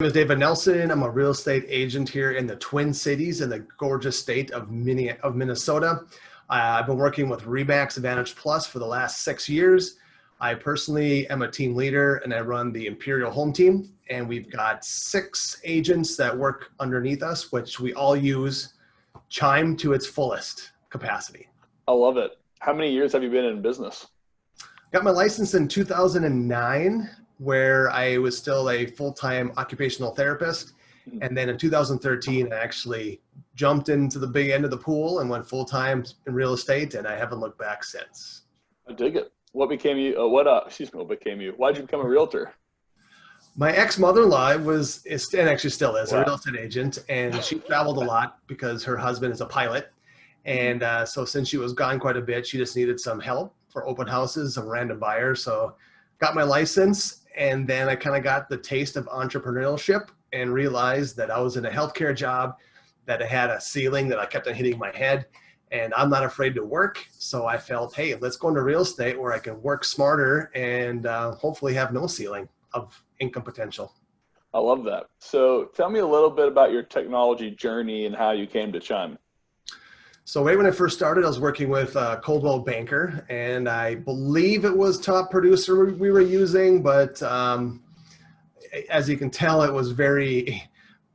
My name is David Nelson. I'm a real estate agent here in the Twin Cities in the gorgeous state of Minnesota. I've been working with Remax Advantage Plus for the last 6 years. I personally am a team leader and I run the Imperial home team. And we've got 6 agents that work underneath us, which we all use Chime to its fullest capacity. I love it. How many years have you been in business? Got my license in 2009, where I was still a full-time occupational therapist. And then in 2013, I actually jumped into the big end of the pool and went full-time in real estate, and I haven't looked back since. I dig it. What became you? What became you? Why'd you become a realtor? My ex-mother-in-law and actually still is, Wow. a real estate agent, and she traveled a lot because her husband is a pilot. And so since she was gone quite a bit, she just needed some help for open houses, some random buyers. So got my license, and then I kind of got the taste of entrepreneurship and realized that I was in a healthcare job, that I had a ceiling that I kept on hitting my head, and I'm not afraid to work. So I felt, hey, let's go into real estate where I can work smarter and hopefully have no ceiling of income potential. I love that. So tell me a little bit about your technology journey and how you came to Chime. So right when I first started, I was working with Coldwell Banker, and I believe it was Top Producer we were using, but as you can tell, it was very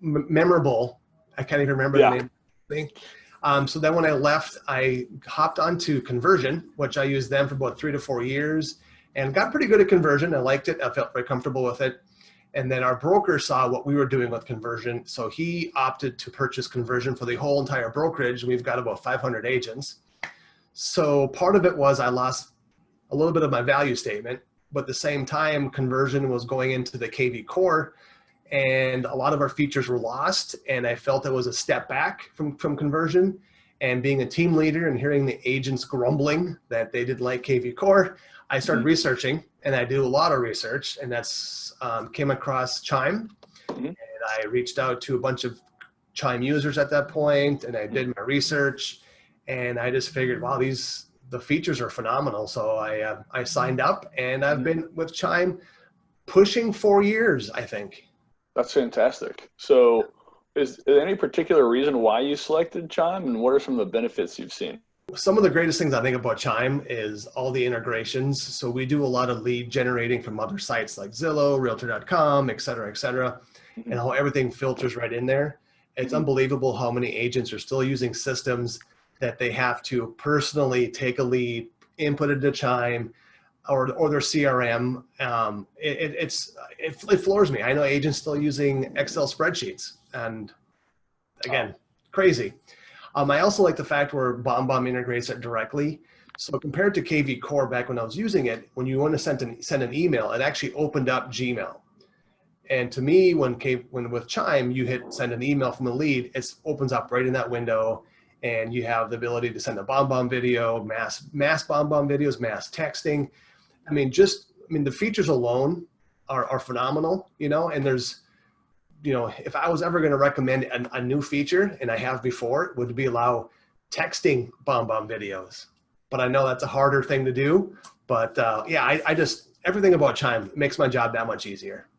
memorable. I can't even remember the name of the thing. So then when I left, I hopped onto Conversion, which I used them for about 3 to 4 years, and got pretty good at Conversion. I liked it. I felt very comfortable with it. And then our broker saw what we were doing with Conversion, so he opted to purchase Conversion for the whole entire brokerage. We've got about 500 agents. So part of it was I lost a little bit of my value statement, but at the same time, Conversion was going into the KV core, and a lot of our features were lost, and I felt it was a step back from Conversion. And being a team leader and hearing the agents grumbling that they didn't like KV core, I started researching, and I do a lot of research, and that's came across Chime. And I reached out to a bunch of Chime users at that point, and I did my research, and I just figured, wow, the features are phenomenal. So I signed up, and I've been with Chime pushing 4 years, I think. That's fantastic. So is there any particular reason why you selected Chime, and what are some of the benefits you've seen? Some of the greatest things I think about Chime is all the integrations. So we do a lot of lead generating from other sites like Zillow, Realtor.com, et cetera, and how everything filters right in there. It's unbelievable how many agents are still using systems that they have to personally take a lead, input it to Chime, or their CRM. It floors me. I know agents still using Excel spreadsheets, and again, crazy. I also like the fact where BombBomb integrates it directly. So compared to KV Core back when I was using it, when you want to send an email, it actually opened up Gmail. And to me, when with Chime, you hit send an email from the lead, it opens up right in that window, and you have the ability to send a BombBomb video, mass BombBomb videos, mass texting. I mean, the features alone are phenomenal, and there's, if I was ever going to recommend a new feature, and I have before, it would be allow texting BombBomb videos. But I know that's a harder thing to do. But yeah, I just, everything about Chime makes my job that much easier.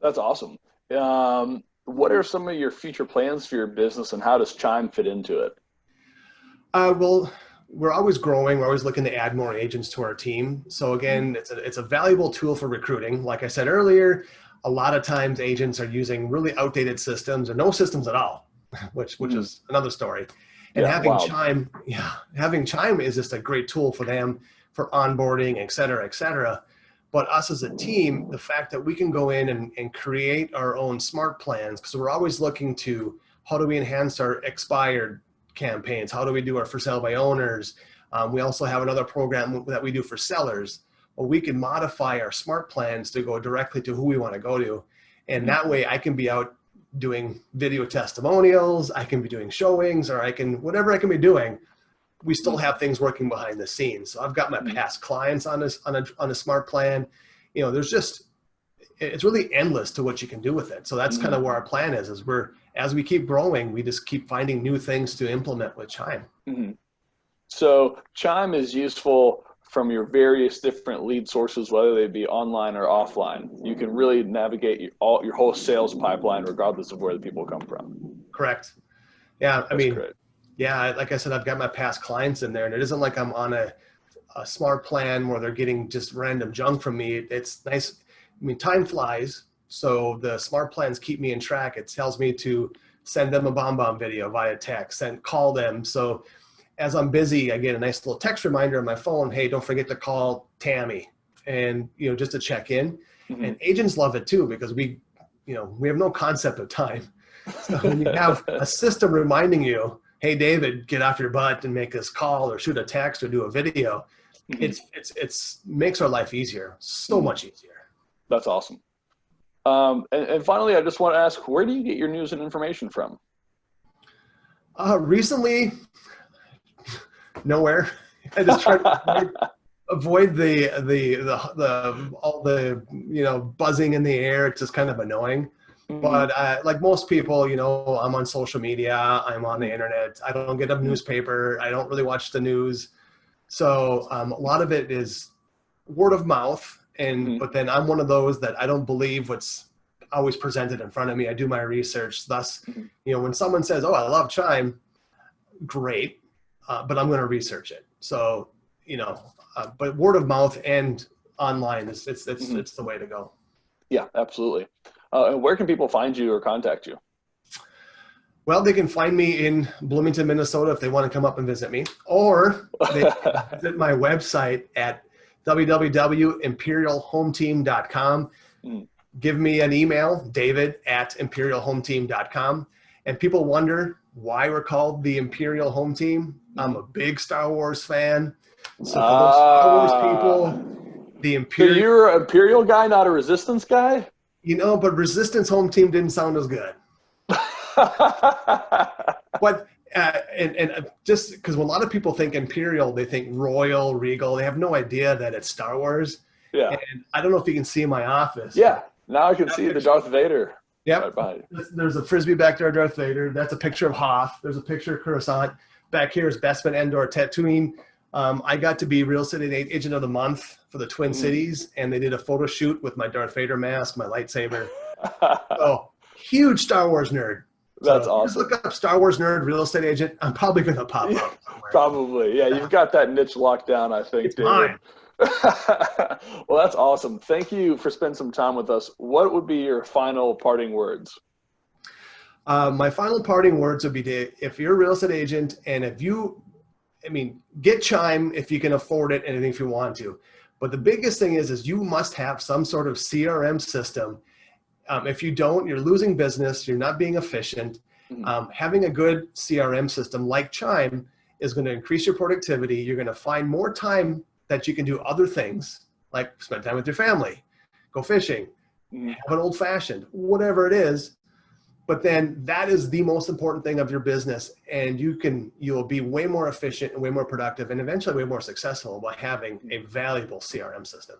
That's awesome. What are some of your future plans for your business, and how does Chime fit into it? Well, we're always growing. We're always looking to add more agents to our team. So again, it's a valuable tool for recruiting. Like I said earlier, a lot of times agents are using really outdated systems or no systems at all, which is another story. And having Chime is just a great tool for them for onboarding, et cetera. But us as a team, the fact that we can go in and create our own smart plans, because we're always looking to how do we enhance our expired campaigns? How do we do our for sale by owners? We also have another program that we do for sellers. Well, we can modify our smart plans to go directly to who we want to go to. And that way I can be out doing video testimonials, I can be doing showings, or whatever I can be doing, we still have things working behind the scenes. So I've got my past clients on a smart plan. It's really endless to what you can do with it. So that's kind of where our plan is as we keep growing, we just keep finding new things to implement with Chime. So Chime is useful from your various different lead sources, whether they be online or offline, you can really navigate your whole sales pipeline regardless of where the people come from. Correct. Yeah. I That's mean, great. yeah, like I said, I've got my past clients in there, and it isn't like I'm on a smart plan where they're getting just random junk from me. It's nice. I mean, time flies. So the smart plans keep me in track. It tells me to send them a bomb video via text and call them. So as I'm busy, I get a nice little text reminder on my phone. Hey, don't forget to call Tammy, and just to check in. Mm-hmm. And agents love it too, because we have no concept of time. So when you have a system reminding you, hey, David, get off your butt and make this call or shoot a text or do a video, it's makes our life easier, so much easier. That's awesome. And finally, I just want to ask, where do you get your news and information from? Recently, nowhere. I just try to avoid all the buzzing in the air. It's just kind of annoying. But like most people, I'm on social media. I'm on the internet. I don't get a newspaper. I don't really watch the news. So a lot of it is word of mouth. But then I'm one of those that I don't believe what's always presented in front of me. I do my research. Thus, when someone says, "Oh, I love Chime," great, but I'm going to research it. So, but word of mouth and online it's the way to go. Yeah, absolutely. And where can people find you or contact you? Well, they can find me in Bloomington, Minnesota if they want to come up and visit me, or they can visit my website at www.imperialhometeam.com. Give me an email, david@imperialhometeam.com. And people wonder why we're called the Imperial Home Team. I'm a big Star Wars fan. So for those Star Wars people, the Imperial... So you're an Imperial guy, not a Resistance guy? But Resistance Home Team didn't sound as good. But and just because when a lot of people think Imperial, they think Royal, Regal. They have no idea that it's Star Wars. Yeah. And I don't know if you can see in my office. Yeah. Now I can see the Darth Vader. Yep. Right, there's a Frisbee back there, Darth Vader. That's a picture of Hoth. There's a picture of Coruscant. Back here is Bespin Endor Tatooine. I got to be Real Estate Agent of the Month for the Twin Cities, and they did a photo shoot with my Darth Vader mask, my lightsaber. So, huge Star Wars nerd. That's so awesome. Just look up Star Wars nerd, real estate agent. I'm probably going to pop up somewhere. Probably. Yeah, you've got that niche locked down, I think. It's mine. Well, that's awesome. Thank you for spending some time with us. What would be your final parting words? My final parting words would be if you're a real estate agent and get Chime if you can afford it and if you want to. But the biggest thing is you must have some sort of CRM system. If you don't, you're losing business. You're not being efficient. Having a good CRM system like Chime is going to increase your productivity. You're going to find more time that you can do other things, like spend time with your family, go fishing, have an old fashioned, whatever it is. But then that is the most important thing of your business. And you'll be way more efficient and way more productive and eventually way more successful by having a valuable CRM system.